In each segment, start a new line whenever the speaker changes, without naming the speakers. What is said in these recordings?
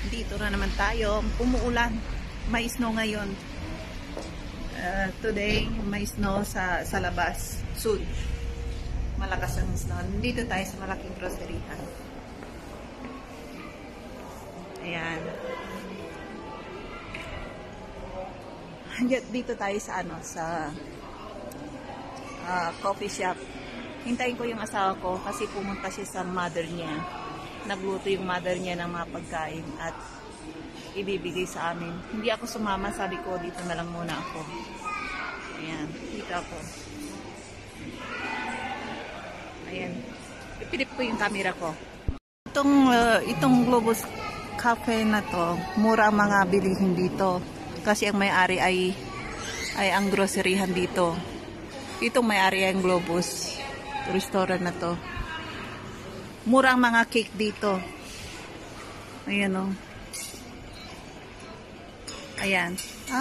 Dito na naman tayo. Umuulan. May snow ngayon. Today, may snow sa labas. Soon. Malakas ang snow. Dito tayo sa malaking groceryhan. Ayan. Dito tayo sa coffee shop. Hintayin ko yung asawa ko kasi pumunta siya sa mother niya. Nagluto yung mother niya ng mga pagkain at ibibigay sa amin. Hindi ako sumama, sabi ko dito na lang muna ako. Ayan, dito ako. Ayan, ipilip ko yung camera ko. Itong Globus Cafe na to, mura ang mga bilihin dito. Kasi ang may-ari ay ang groceryhan dito. Itong may-ari ay ang Globus restaurant na to. Mura ang mga cake dito. Ayan o. Ayan. Ha?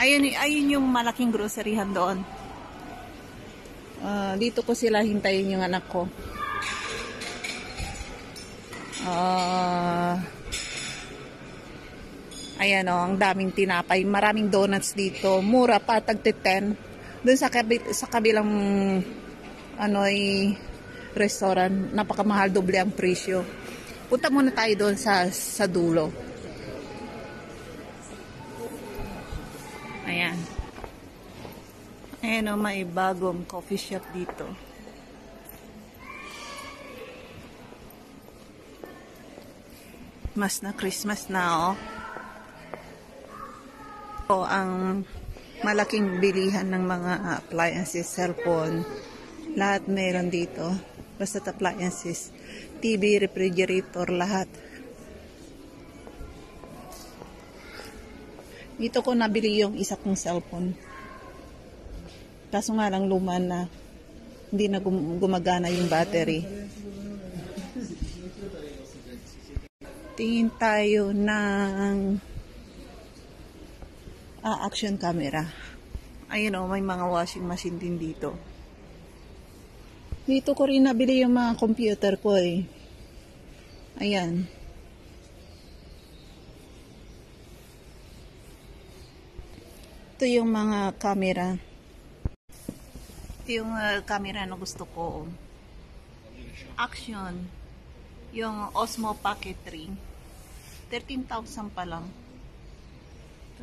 Ayun yung malaking groceryhan doon. Dito ko sila hintayin yung anak ko. Ayan o, ang daming tinapay. Maraming donuts dito. Mura pa, tag-10. Doon sa kabilang restaurant, napakamahal, doble ang presyo. Punta muna tayo doon sa dulo. Ayan. Ayan o, may bagong coffee shop dito. Mas na Christmas na ang malaking bilihan ng mga appliances, cellphone, lahat meron dito. Basta appliances, TV, refrigerator, lahat. Dito ko nabili yung isa kong cellphone. Kaso nga lang luma na, hindi na gumagana yung battery. Tingin tayo ng action camera. Ayun o, may mga washing machine din dito. Dito ko rin nabili yung mga computer ko eh. Ayan. Ito yung mga camera. Ito yung camera na gusto ko. Action. Yung Osmo Pocket 3. 13,000 pa lang. Ito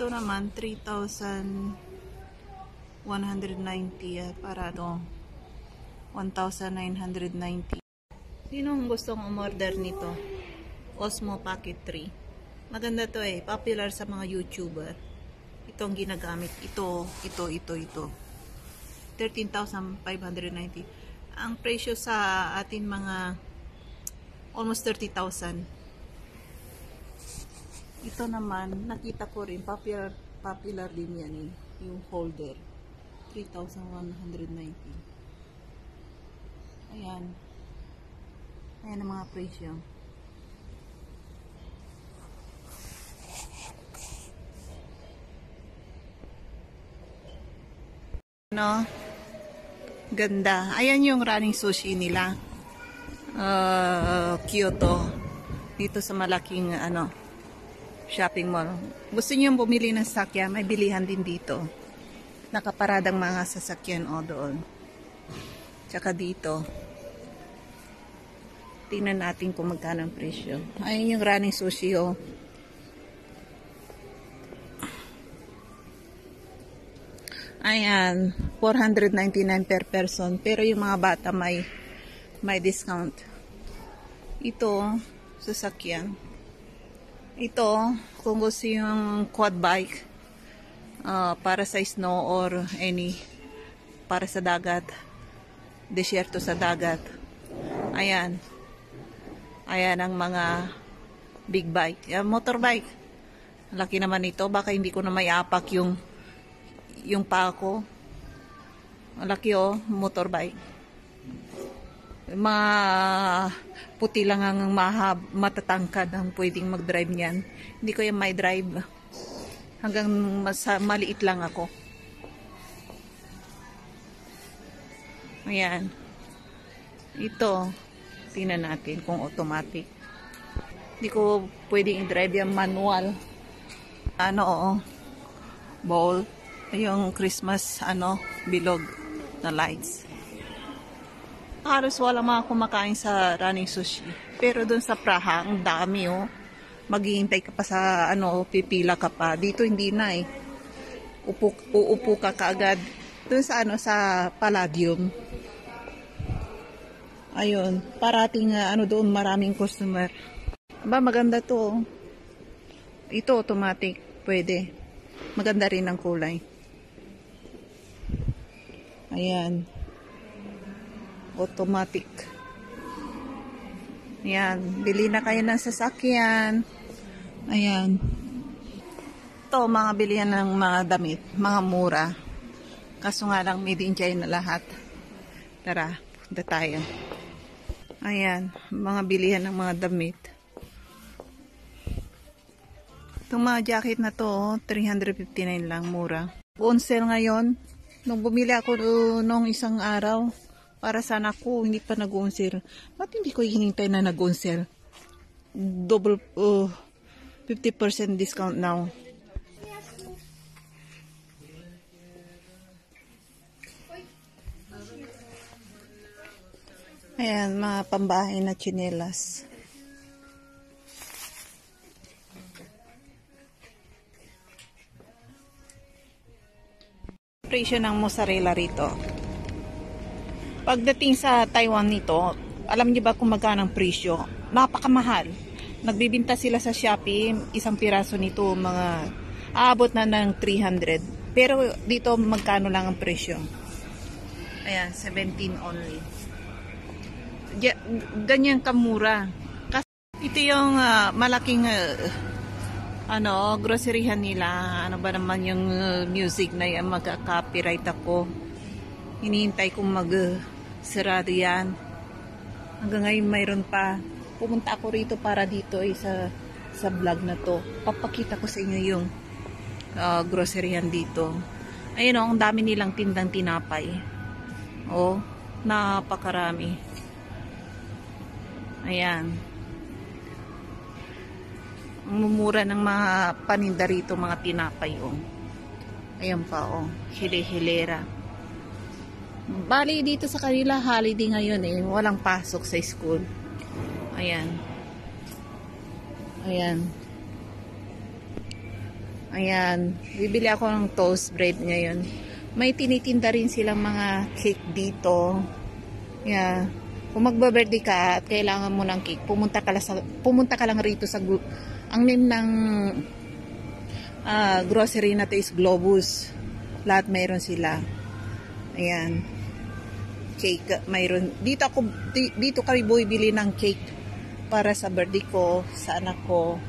naman 3,190 para to 1,990. Sinong gustong umorder nito? Osmo Pocket 3. Maganda to eh, popular sa mga YouTuber. Ito ang ginagamit. Ito. 13,590. Ang presyo sa atin mga almost 30,000. Ito naman, nakita ko rin, popular din yan eh, yung holder. 3,190. Ayan. Ayan ang mga presyo. No? Ganda. Ayan yung running sushi nila. Kyoto. Dito sa malaking shopping mall. Gusto niyo bumili ng sasakyan, may bilihan din dito. Nakaparadang mga sasakyan doon. Tsaka dito. Tingnan natin kung magkano ang presyo. Ayun yung running sushi Ayan, 499 per person. Pero yung mga bata may discount. Ito, sasakyan. Ito, kung gusto yung quad bike, para sa snow or para sa dagat, desyerto sa dagat. Ayan. Ayan ang mga big bike. Motorbike. Laki naman ito. Baka hindi ko na may apak yung paa ko. Laki motorbike. Mga puti lang ang matatangkad ang pwedeng mag-drive niyan. Hindi ko yan may drive. Hanggang maliit lang ako. Ayan. Ito. Tingnan natin kung automatic. Hindi ko pwedeng i-drive yung manual. Ano, oo. Bowl. Yung Christmas, bilog na lights. Halos wala mga kumakain sa running sushi. Pero dun sa Praha, ang dami, oh. Maghihintay ka pa sa, pipila ka pa. Dito hindi na, eh. Uupo ka kaagad. Dun sa, sa Palladium. Ayun. Parating, doon, maraming customer. Aba, maganda to, oh. Ito, automatic. Pwede. Maganda rin ang kulay. Ayan. Automatic. Ayan. Bili na kayo ng sasakyan. Ayan. Ito, mga bilihan ng mga damit. Mga mura. Kaso nga lang, made in China lahat. Tara, punta tayo. Ayan. Mga bilihan ng mga damit. Itong mga jacket na to, 359 lang, mura. On sale ngayon. Nung bumili ako nung isang araw, para sana ko, hindi pa nag-on sale. Ba't hindi ko hinintay na nag-on sale? Double, 50% discount now. Ayan, mga pambahay na tsinelas. Presyo ng mozzarella rito. Pagdating sa Taiwan nito, alam niyo ba kung magkano ang presyo? Napakamahal. Nagbibinta sila sa Shopee, isang piraso nito, mga aabot na ng 300. Pero dito magkano lang ang presyo? Ayan, 17 only. Ganyan kamura. Kasi ito yung malaking groceryhan nila. Ano ba naman yung music na yan, magka-copyright ako. Hinihintay kong sarado yan. Hanggang ngayon mayroon pa. Pumunta ako rito para dito sa vlog na to. Papakita ko sa inyo yung groceryhan dito. Ayun, ang dami nilang tindang tinapay. Oh, napakarami. Ayan. Ang mumura ng mga paninda rito, mga tinapay, oh. Ayan pa, oh. Hile-hilera. Bali dito sa kanila holiday ngayon, eh. Walang pasok sa school. Ayan. Ayan. Ayan. Bibili ako ng toast bread ngayon. May tinitinda rin silang mga cake dito. Yeah. Kung magba-birthday ka at kailangan mo ng cake, pumunta ka lang rito sa ang name ng grocery na to is Globus. Lahat mayroon sila. Ayan. Cake, mayroon. Dito kami bumibili ng cake para sa birthday ko, sa anak ko,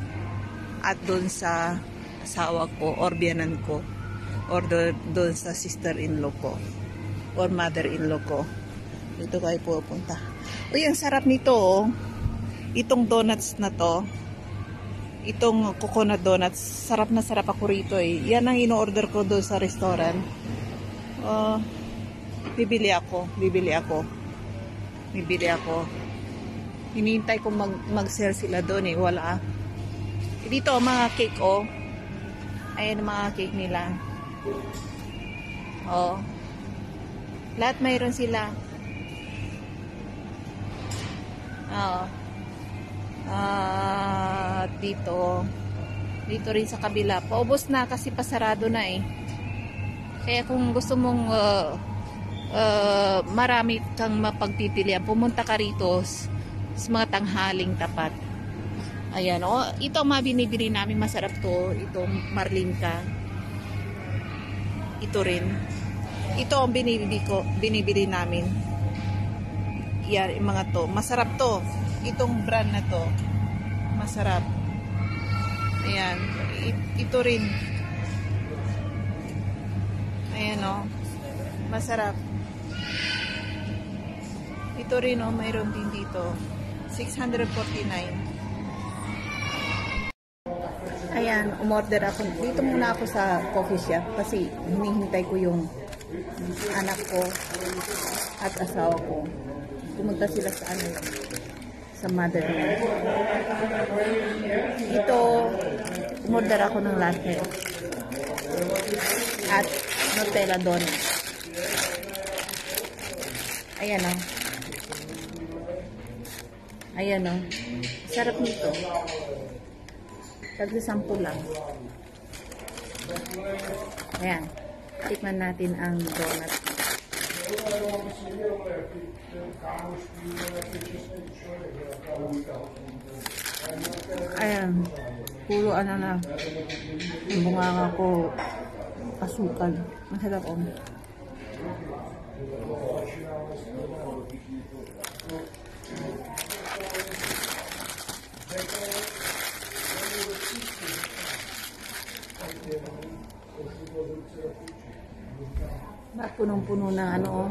at doon sa asawa ko, or biyanan ko, or doon sa sister-in-law ko, or mother-in-law ko. Dito kayo pupunta. Uy, ang sarap nito, oh. Itong donuts na to, itong coconut donuts, sarap na sarap ako rito, eh. Yan ang in-order ko doon sa restaurant. Bibili ako. Hinihintay ko mag-sell sila doon, eh. Wala. Dito, mga cake, oh. Ayan mga cake nila. Oh. Lahat mayroon sila. Oh. Dito rin sa kabila. Paubos na kasi pasarado na, eh. Kaya kung gusto mong marami kang mapagpipilian, pumunta ka rito sa mga tanghaling tapat. Ayan, oh, ito ang mga binibili namin, masarap to. Itong marlinka. Ito rin. Ito ang binibili namin. Yan, yung mga to. Masarap to. Itong brand na to. Masarap. Ayan. Ito rin. Ayan, oh. Masarap. Ito rin, oh, mayroon din dito. 649. Ayan, umorder ako. Dito muna ako sa coffee shop kasi hinihintay ko yung anak ko at asawa ko. Pumunta sila sa sa motherland. Ito, umorder ako ng latte at Nutella donut. Ayan o. Ayan o. Sarap nito. Tag-10 lang. Ayan. Tikman natin ang donut. Ayan. Puro ano na. Ang bunganga ko. Asukal. Masarap o. Punong-puno ng ano,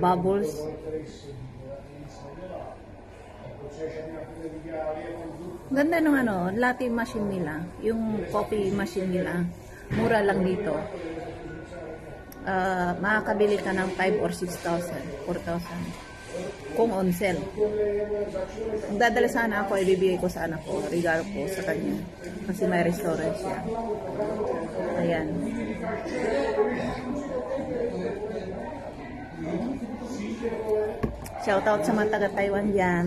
bubbles. Ganda ng ano, latte machine nila. Yung coffee machine nila. Mura lang dito. Makakabili ka ng 5 or 6,000, 4,000. Kung on sale. Ang dadala sana ako, ibibigay ko sa anak ko. Regalo ko sa kanya. Kasi may restaurant siya. Ayan. Shoutout sa mga taga-Taiwan dyan.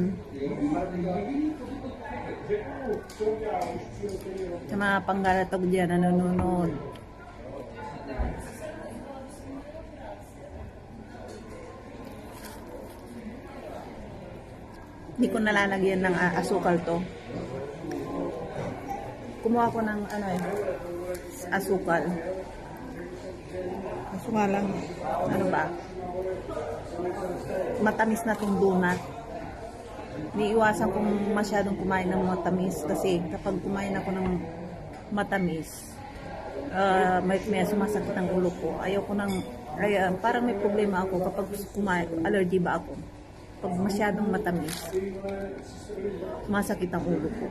Sa mga panggalatog dyan na nanonood. Hindi ko nalalagyan ng asukal to. Kumuha ko ng ano asukal. Asukal lang. Ano ba? Matamis na tong donut. Niiwasan kong masyadong kumain ng matamis kasi kapag kumain ako ng matamis, may sumasakit ang ulo ko. Ayoko nang, parang may problema ako kapag kumain, allergy ba ako. Pag masyadong matamis, sumasakit ang ulo ko.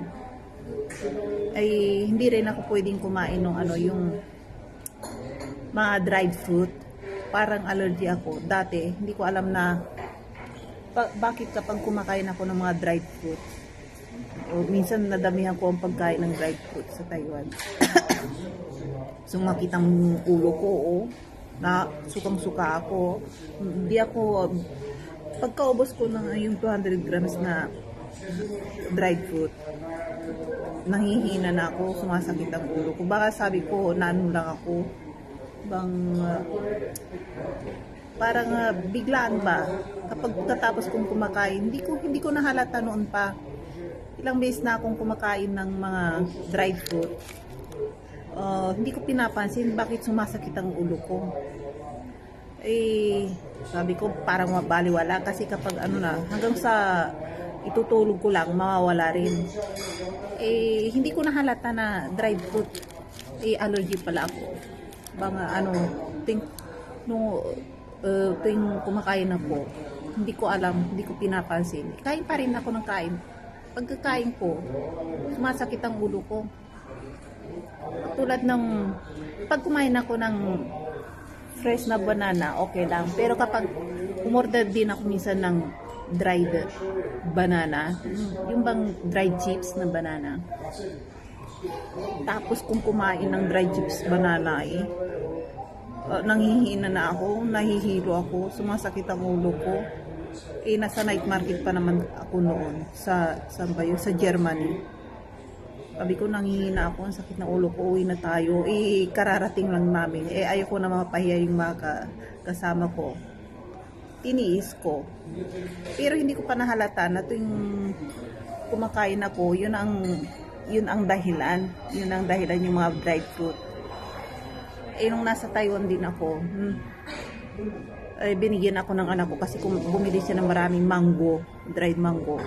Ay hindi rin ako pwedeng kumain ng ano, yung mga dried fruit. Parang allergy ako. Dati, hindi ko alam na bakit kapag kumakain ako ng mga dried fruit. O minsan nadamihan ko ang pagkain ng dried fruit sa Taiwan. Sumakit ang ulo ko, na sukang-suka ako. Hindi ako, pagkaubos ko ng yung 200 grams na dried fruit, nahihina na ako, sumasakit ang ulo ko. Baka sabi ko, naano lang ako, parang biglaan ba kapag katapos kong kumakain, hindi ko nahalata noon pa. Ilang beses na akong kumakain ng mga dried fruit, hindi ko pinapansin bakit sumasakit ang ulo ko. Sabi ko parang mabaliwala kasi kapag ano na, hanggang sa itutulog ko lang, mawawala rin. Hindi ko nahalata na dried fruit, allergy pala ako. Baka ano, tuwing kumakain ako, hindi ko alam, hindi ko pinapansin. Kain pa rin ako ng kain. Pagkakain ko, sumasakit ang ulo ko. Tulad ng, pag kumain ako ng fresh na banana, okay lang. Pero kapag umorder din ako minsan ng dried banana, yung bang dried chips na banana, tapos kung kumain ng dried chips banana, nanghihina na ako, nahihilo ako, sumasakit ang ulo ko. Nasa night market pa naman ako noon sa Germany. Sabi ko, nanghihina ako, ang sakit ng ulo ko, uwi na tayo. Kararating lang namin. Ayoko na mapahiya yung mga kasama ko. Tiniis ko. Pero hindi ko pa nahalata na tuwing kumakain ako, yun ang dahilan. Yun ang dahilan yung mga dried fruit. Nung nasa Taiwan din ako, binigyan ako ng anak ko kasi bumili siya ng maraming mango, dried mango.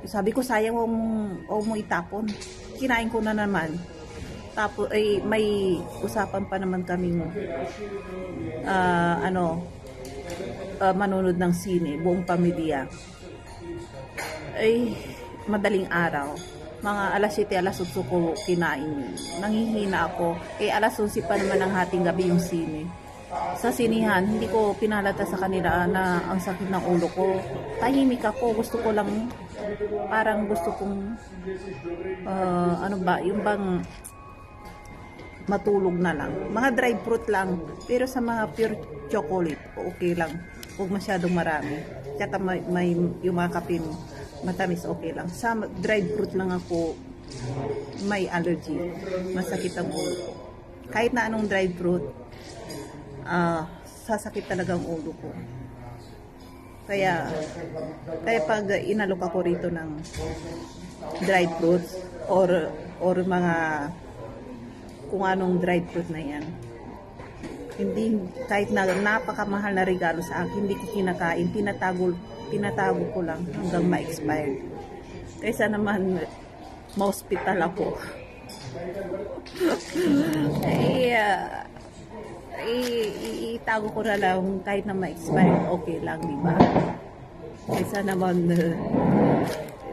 Sabi ko, sayang, huwag mo itapon. Kinain ko na naman. Tapos, may usapan pa naman kaming manunod ng sine, buong pamilya. Madaling araw. Mga alas 7, alas 8 ko kinain. Nanghihina ako. Alas 11 pa naman ng hating gabi yung sine. sa sinihan, hindi ko pinalata sa kanila na ang sakit ng ulo ko. Tahimik ako, gusto ko lang, parang gusto kong, ano ba, yung bang matulog na lang. Mga dried fruit lang, pero sa mga pure chocolate, okay lang. Huwag masyadong marami. Tsaka may yung mga kapin, matamis, okay lang. Sa dried fruit lang ako, may allergy. Masakit ang ulo ko. Kahit na anong dried fruit, sasakit talaga ang ulo ko. Kaya pag inalok ako rito ng dried fruits or mga kung anong dried fruit na yan, hindi, kahit na napakamahal na regalo sa akin, hindi ko kinakain, tinatago ko lang hanggang ma-expired. Kaysa naman ma-hospital ako. Itago ko na lang kahit na ma-expired, okay lang, di ba? Kaysa naman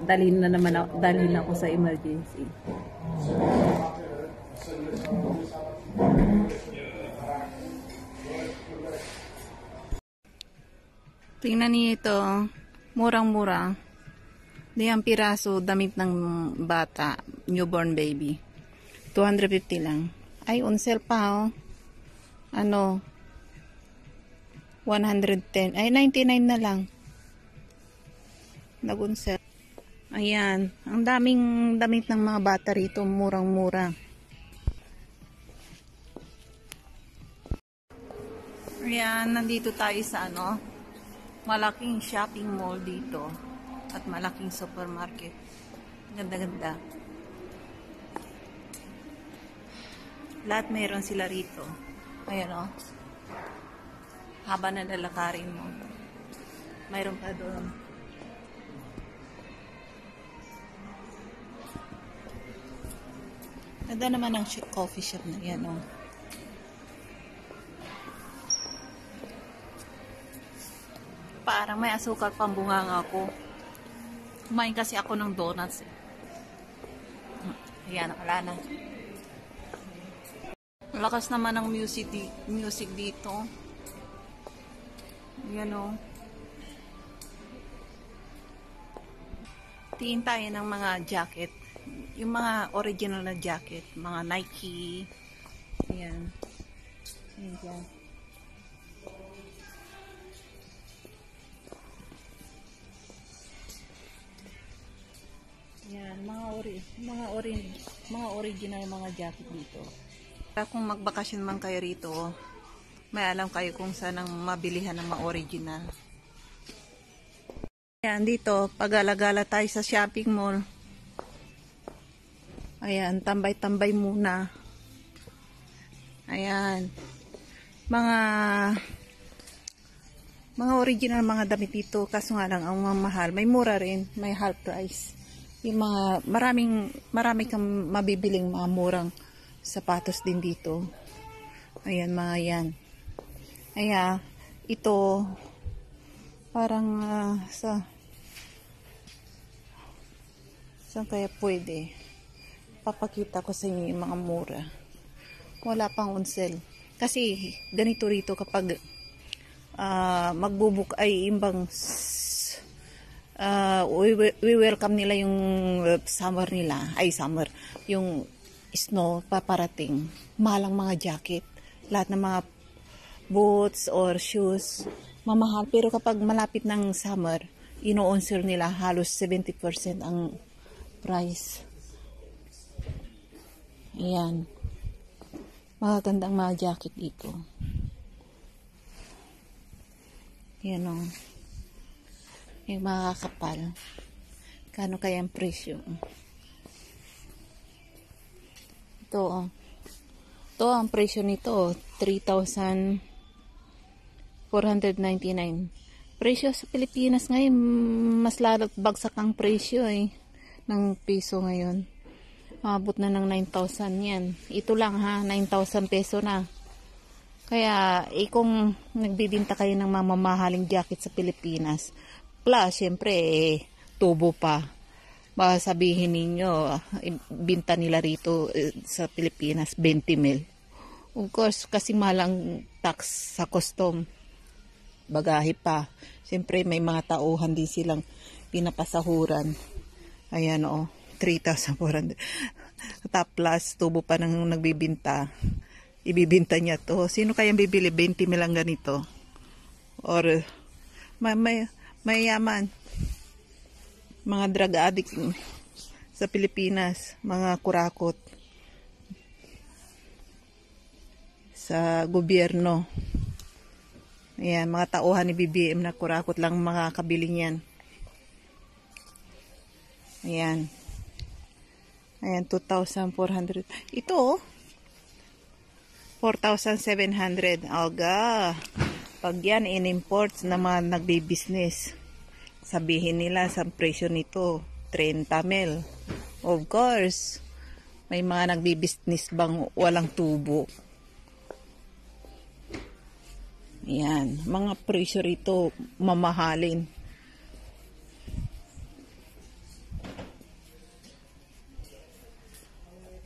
dalhin ako sa emergency. Tingnan niyo ito, murang-mura. Diyang piraso damit ng bata, newborn baby. 250 lang. Ay, on sale pa, oh. Ano? 110. Ay, 99 na lang. Nag-on sale. Ayan. Ang daming damit ng mga bata rito, murang-mura. Ayan, nandito tayo sa ano, malaking shopping mall dito at malaking supermarket. Ganda-ganda. Lahat meron sila rito. Ayan, o. Haba na lalakarin mo. Mayroon pa doon. Ganda naman ang coffee shop na yan, o. Parang may asukal pang bunganga ako. Kumain kasi ako ng donuts. Ayan, wala na. Lakas naman ng music dito. Ayan, o. Tingin tayo ng mga jacket. Yung mga original na jacket. Mga Nike. Ayan. Ayan dyan. Yan, mga original mga jacket dito. Kung magbakasyon man kayo rito, may alam kayo kung saan ang mabilihan ng mga original. Yan, dito, pag-alagala tayo sa shopping mall. Ayan, tambay-tambay muna. Ayan. Mga original mga damit dito, kaso nga lang ang mamahal. May mura rin, may half price. Yung mga marami kang mabibiling mga murang sapatos din dito. Ayan, mga yan. Ayan, ito parang saan kaya pwede papakita ko sa inyo yung mga mura. Wala pang on sale kasi ganito rito kapag magbubuk ay imbang we welcome nila yung summer nila, yung snow paparating. Mahalang mga jacket, lahat ng mga boots or shoes, mamahal. Pero kapag malapit ng summer, ino-on sale nila halos 70% ang price. Ayan. Magagandang mga jacket dito. Ayan, o. Yung mga kapal. Kano kaya ang presyo? Ito, o. Ito, ang presyo nito, 3,499. Presyo sa Pilipinas ngayon, mas lalo't bagsak ang presyo ng piso ngayon. Abot na ng 9,000 yan. Ito lang ha, 9,000 peso na. Kaya, kung nagbibinta kayo ng mamahaling jacket sa Pilipinas, plus, syempre, tubo pa. Baka sabihin ninyo, binta nila rito sa Pilipinas, 20 mil. Of course, kasi malang tax sa custom. Bagahe pa. Siyempre, may mga tauhan din silang pinapasahuran. Ayan, 3,400. Top plus, tubo pa nang nagbibinta. Ibibinta niya to. Sino kayang bibili? 20 lang ganito. Or, mayaman. Mga drug addict sa Pilipinas. Mga kurakot. Sa gobyerno. Ayan, mga tauhan ni BBM na kurakot lang makakabili niyan. Ayan. Ayan, 2,400. Ito, 4,700. Aga. Pag yan in-import na mga nagbi-business, sabihin nila sa presyo nito, 30 mil. Of course, may mga nagbi-business bang walang tubo. Ayan, mga presyo rito mamahalin.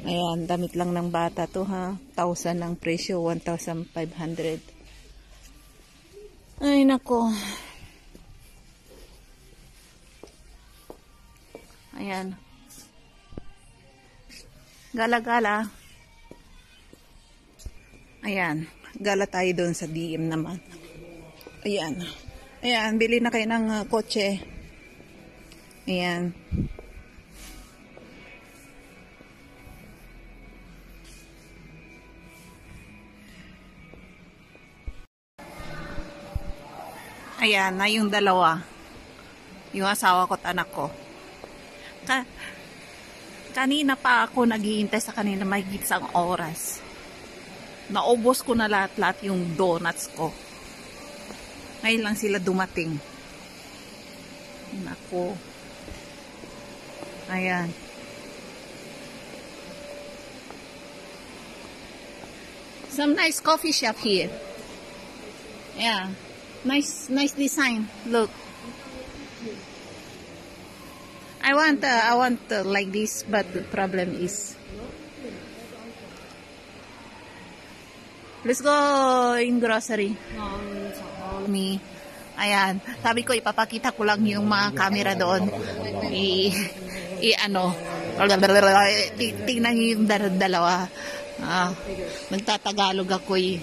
Ayan, damit lang ng bata to ha. 1,000 ang presyo, 1,500. Ay nako. Ayan. Gala-gala. Ayan. Gala tayo doon sa DM naman. Ayan. Ayan, bili na kayo ng kotse. Ayan. Ayan, na yung dalawa. Yung asawa ko at anak ko. Kanina pa ako naghihintay sa kanila mahigit isang oras. Naubos ko na lahat-lahat yung donuts ko. Ngayon lang sila dumating. Nako. Ayan. Some nice coffee shop here. Yeah. Nice design. Look. I want like this, but the problem is, let's go in grocery. Me. Ayan. Sabi ko, ipapakita ko lang yung mga camera doon. Tingnan nyo yung dalawa. Nagtatagalog ako eh.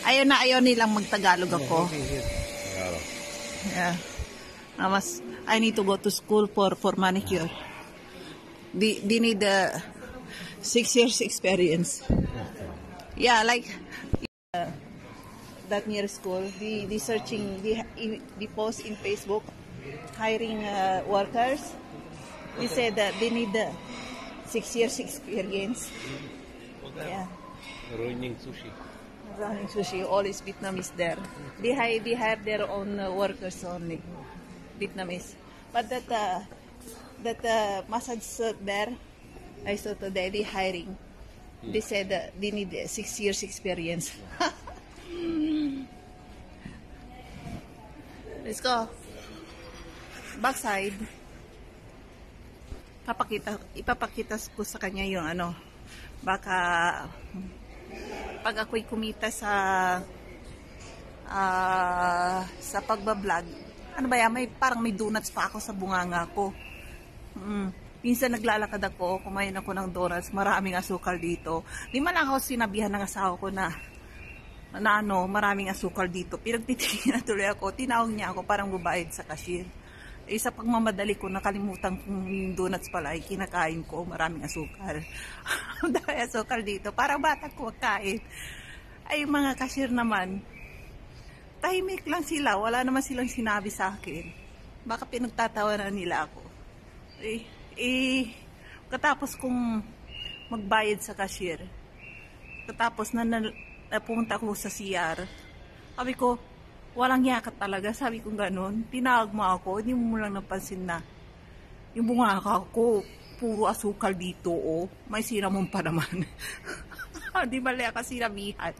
Ayaw nilang magtagalog ako. Yeah. I need to go to school for manicure. They need 6 years experience. Yeah, like that near school, the searching, the post in Facebook, hiring workers. They said that they need 6 years experience. Yeah.
Running sushi.
Running sushi, all is Vietnamese there. They have their own workers only, Vietnamese. But that massage there, I saw today they hiring. They said that they need 6 years experience. Let's go. Backside. Ipapakita ko sa kanya yung baka pag ako'y kumita sa pagbablog, parang may donuts pa ako sa bunganga ko. Minsan naglalakad ako, kumain ako ng donuts, maraming asukal dito. Di man lang ako sinabihan ng asawa ko na maraming asukal dito. Pinagtitingin na tuloy ako, tinawag niya ako parang bubayad sa cashier. Sa pagmamadali ko, nakalimutan kong yung donuts pala ay kinakain ko, maraming asukal. Dahil asukal dito, parang bata ko kain. Ay mga cashier naman, tahimik lang sila, wala naman silang sinabi sa akin. Baka pinagtatawanan nila ako. Katapos kong magbayad sa cashier, katapos napunta ko sa CR, sabi ko, walang yakat talaga, sabi ko ganun. Tinawag mo ako, hindi mo lang napansin na yung bunganga ko, puro asukal dito, may sinamon pa naman. Di ba laya kasi sinabihan.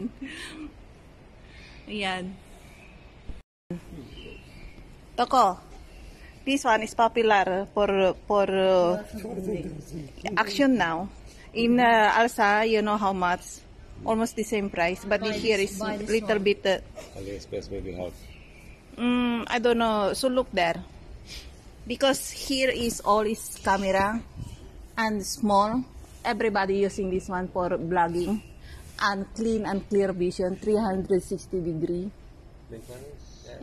Ayan. Toko, This one is popular for action now. In Alsa, you know how much? Almost the same price, but this here is little bit.
AliExpress maybe how?
I don't know. So look there, because here is all is camera and small. Everybody using this one for vlogging and clean and clear vision, 360 degree.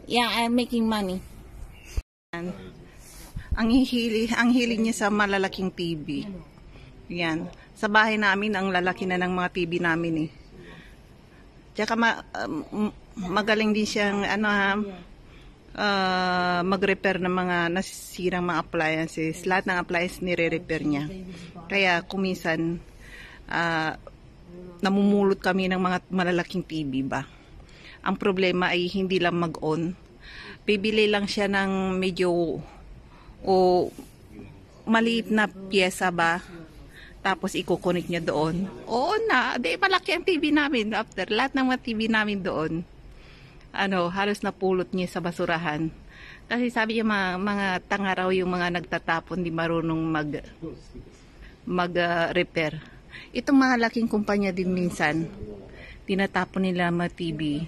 Yeah, I'm making money. And ang hilig niya sa malalaking TV. Yan. Sa bahay namin, ang lalaki na ng mga TV namin eh. Tsaka magaling din siyang mag-repair ng mga nasisirang mga appliances. Lahat ng appliances nire-repair niya. Kaya kuminsan namumulot kami ng mga malalaking TV ba. Ang problema ay hindi lang mag-on. Bibili lang siya ng medyo maliit na pyesa ba. Tapos ikukunik niya doon. Oo na, di malaki ang TV namin. After lahat ng mga TV namin doon, halos napulot niya sa basurahan. Kasi sabi niya mga tanga raw yung mga nagtatapon, di marunong mag-repair. Itong mga laking kumpanya din minsan, tinatapon nila mga TV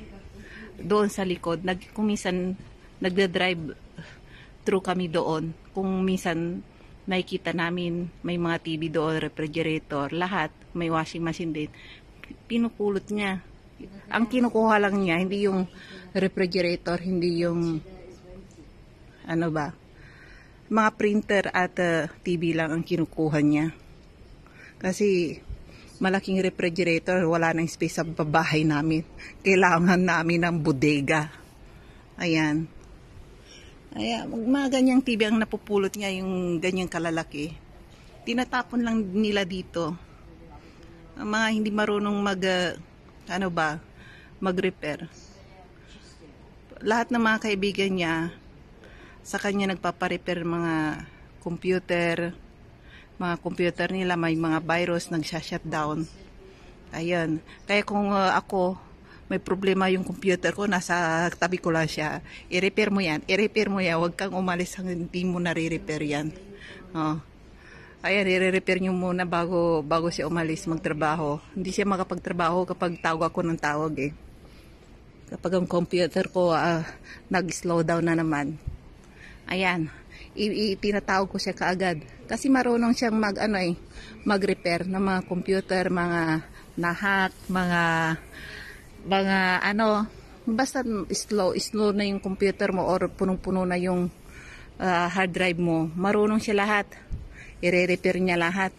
doon sa likod. Kung minsan nagda-drive through kami doon. Kung minsan nakikita namin may mga TV doon, refrigerator, lahat, may washing machine din. Pinupulot niya. Ang kinukuha lang niya, hindi yung refrigerator, hindi yung mga printer at TV lang ang kinukuha niya. Kasi malaking refrigerator, wala nang space sa bahay namin. Kailangan namin ng bodega. Ayan. Mga ganyang TV ang napupulot niya, yung ganyang kalalaki. Tinatapon lang nila dito. Ang mga hindi marunong mag-repair. Lahat ng mga kaibigan niya, sa kanya nagpaparepair mga computer nila, may mga virus, nagsha-shutdown. Ayun. Kaya kung ako, may problema yung computer ko, nasa tabi ko lang siya. I-repair mo yan. Huwag kang umalis hanggang hindi mo nare-repair yan. Ayan, i-repair nyo muna bago siya umalis magtrabaho. Hindi siya makapagtrabaho kapag tawag ako ng tawag eh. Kapag ang computer ko nag-slow down na naman. Ayan, tinatawag ko siya kaagad. Kasi marunong siyang mag-repair ng mga computer, mga nahack, basta slow na yung computer mo or punong-puno na yung hard drive mo. Marunong siya lahat. I-repair niya lahat.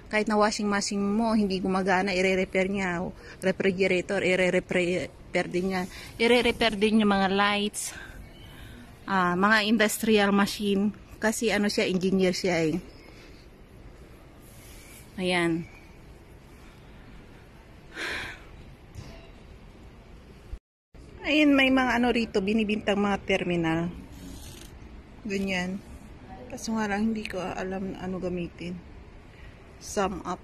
Kahit na washing machine mo hindi gumagana, i-repair niya. Refrigerator, i-repair din niya. I-repair din yung mga lights, mga industrial machine. Kasi siya, engineer siya eh. Ayan. Ayun, may mga rito, binibintang mga terminal. Ganyan. Kaso nga lang, hindi ko alam ano gamitin. Sum up.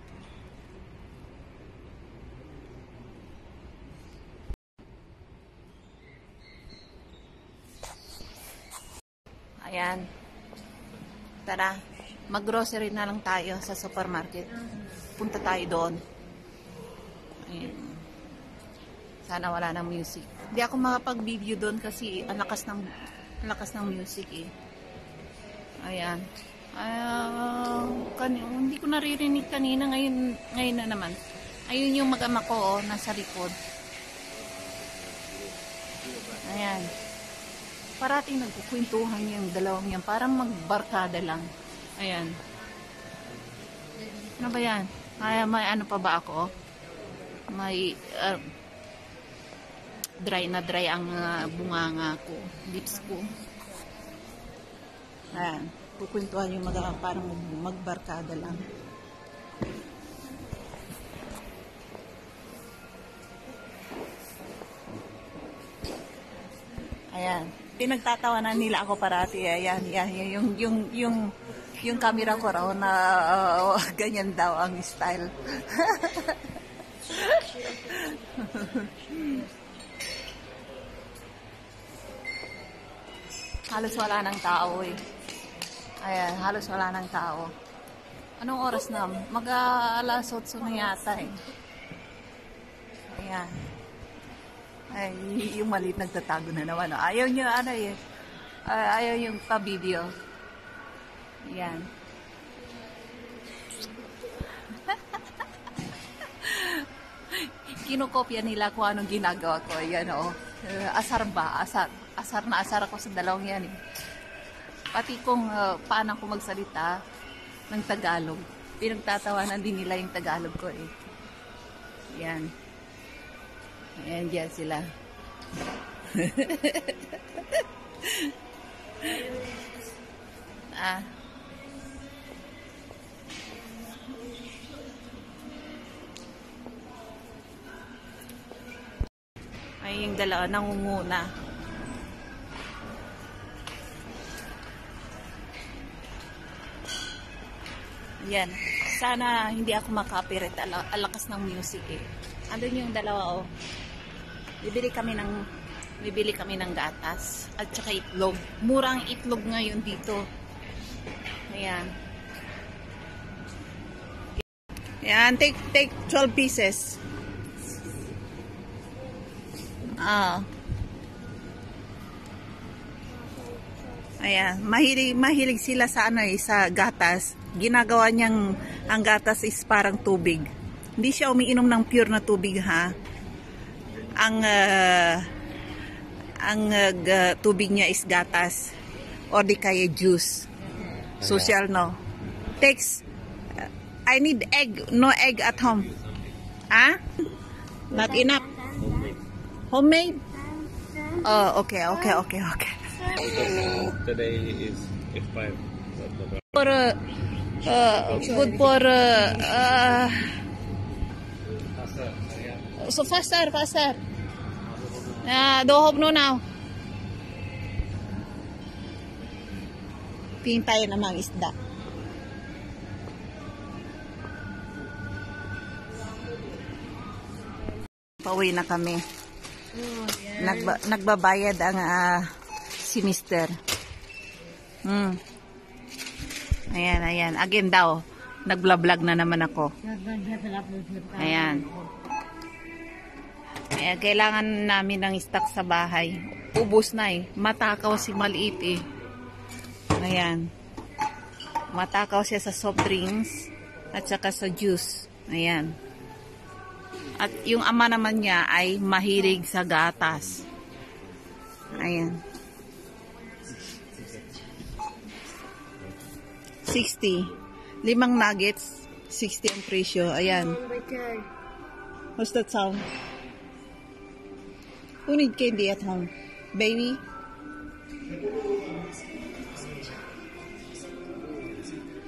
Ayan. Tara, mag-grocery na lang tayo sa supermarket. Punta tayo doon. Ayan. Sana wala ng music. Hindi ako makapag-video doon kasi ang lakas ng music eh. Ayan. Hindi ko naririnig kanina, ngayon na naman. Ayun yung mag-ama ko, nasa likod. Ayan. Parating nagkukwentuhan yung dalawang yan. Parang magbarkada lang. Ayan. Ano ba yan? May ano pa ba ako? May dry ang bunganga ko. Lips ko. Ayan. Kukwentuhan yung parang magbarkada lang. Ayan. Pinagtatawanan nila ako parati. Ayan. Yung camera ko raw na ganyan daw ang style. halos wala ng tao eh. Ayan, halos wala ng tao. Anong oras na? Mag-alas 8 na yata eh. Ayan. Ay, yung maliit nagtatago na naman. Ayaw nyo, ano eh. Ayaw yung pa-video. Ayan. Kinokopya nila kung anong ginagawa ko. Ayan o. Asar ba? Asar. Asar na asar ako sa dalawang yan eh. Pati kung paano ako magsalita ng Tagalog. Pinagtatawanan din nila yung Tagalog ko eh. Yan. Ayan dyan sila. Ay, yung dalawa nangunguna. Yan. Sana hindi ako makapirate. Alakas ng music eh. Andun yung dalawa oh. Bibili kami ng gatas at saka itlog. Murang itlog ngayon dito. Ayan. Ayan, take 12 pieces. Ayan, mahilig sila sa ano eh, sa gatas. Ginagawa niyang ang gatas is parang tubig. Hindi siya umiinom ng pure na tubig ha. Ang tubig niya is gatas or di kaya juice. Social no. Takes I need egg, no egg at home. Ah? Not enough. Homemade? Oh, okay.
Today is F5.
For good for so faster. Dohob no now. Pintay na mga isda. Pauwi na kami. Nagbabayad ang si Mister. Ayan. Again daw. Nagblablag na naman ako. Ayan. Kailangan namin ng stock sa bahay. Ubus na eh. Matakaw si maliit eh. Ayan. Matakaw siya sa soft drinks at saka sa juice. Ayan. At yung ama naman niya ay mahilig sa gatas. Ayan. 60. 5 nuggets. 60 ang presyo. Ayan. What's that sound? Who need candy at home? Baby?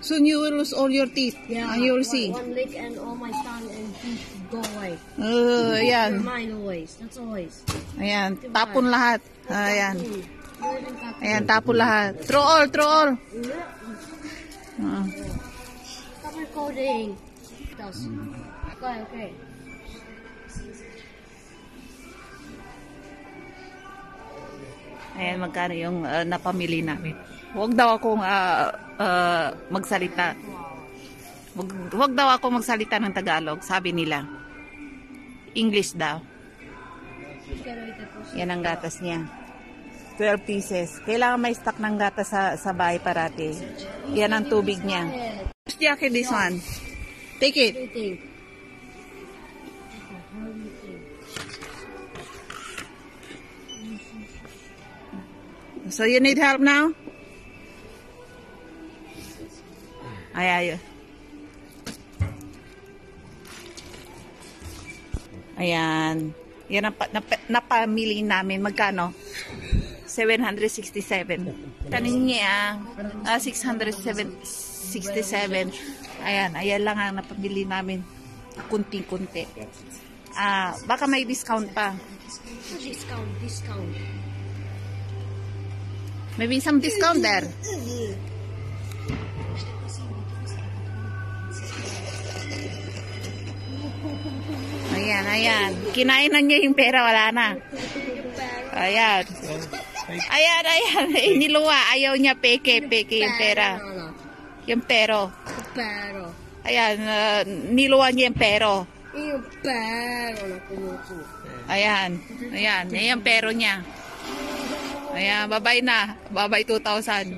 Soon you will lose all your teeth.
Yeah,
and you will see.
One lick and all my tongue and teeth go away.
Ayan.
Mine always. That's always.
Ayan. Tapon lahat. Ayan. Ayan, tapon lahat. Throw all.
Stop recording. Okay.
Ayan, magkano yung napamili namin. Huwag daw akong magsalita. Huwag daw ako magsalita ng Tagalog, sabi nila. English daw. Yan ang gatas niya. 12 pieces. Kailangan may stock ng gatas sa bahay parati. Yan ang tubig niya. Jackie, this one. Take it. So you need help now? Ayan. Yan ang napamili namin. Magkano? 767. Kanin niya 667. Ayan lang ang napamili namin. Kunting-kunti. Baka may discount pa.
Discount.
Maybe some discount there. Ayan. Kinain na niya yung pera, wala na. Ayan. Ayan, ayan. Niluwa. Ayaw niya peke yung pera.
No.
Yung pero.
Pero.
Ayan, niluwa niya yung pero.
Yung pero na kumuko.
Ayan. Ayan. Ayan yung pero niya. Ayan, babay na. Babay 2,000.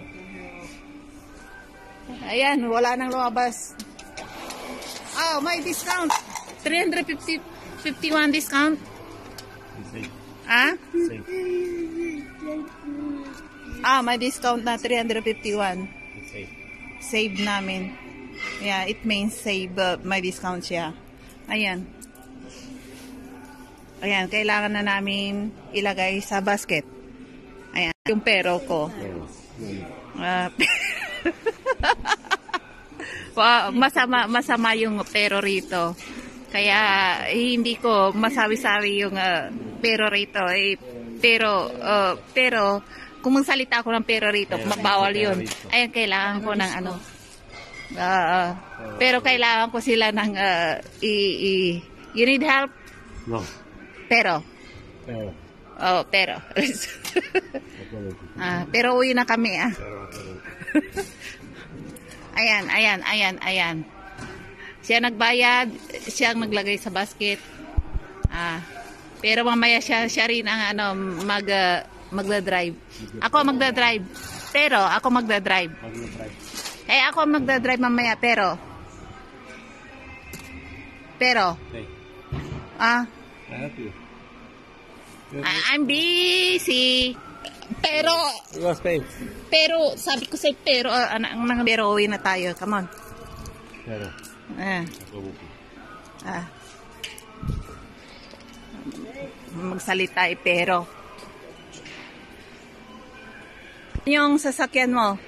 Ayan, wala nang lumabas. Oh, may discount. 351 discount.
Safe.
Ah?
Safe.
Ah, may discount na 351.
Safe.
Save namin. Yeah, it means save. May discount siya. Ayan. Ayan, kailangan na namin ilagay sa basket. Ayan, yung pero ko. Masama yung pero rito. Kaya hindi ko masabi-sabi yung pero rito. Pero kung magsalita ako ng pero rito, mabawal yun. Ayan, kailangan ko ng ano. Pero kailangan ko sila ng you need help?
No.
Pero.
Pero.
Oh, pero. Pero uwi na kami Ayan. Siya nagbayad, siya ang naglagay sa basket. Pero mamaya siya rin ang magdadrive. Ako magdadrive. Pero ako magdadrive. Ako magdadrive mamaya, pero.
Hey.
Ah,
I help you.
I'm busy. Pero,
You lost pay.
sabi ko sa'yo, pero uwi na tayo. Come on.
Pero.
Magsalita pero. Yung sasakyan mo.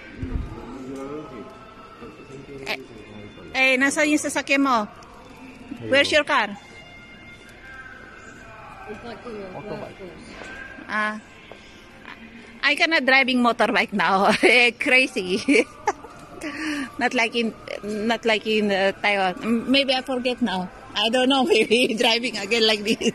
Nasaan yung sasakyan mo? Where's your car? I cannot driving motorbike now. Crazy. Not like in Taiwan. Maybe I forget now. I don't know. Maybe driving again like this.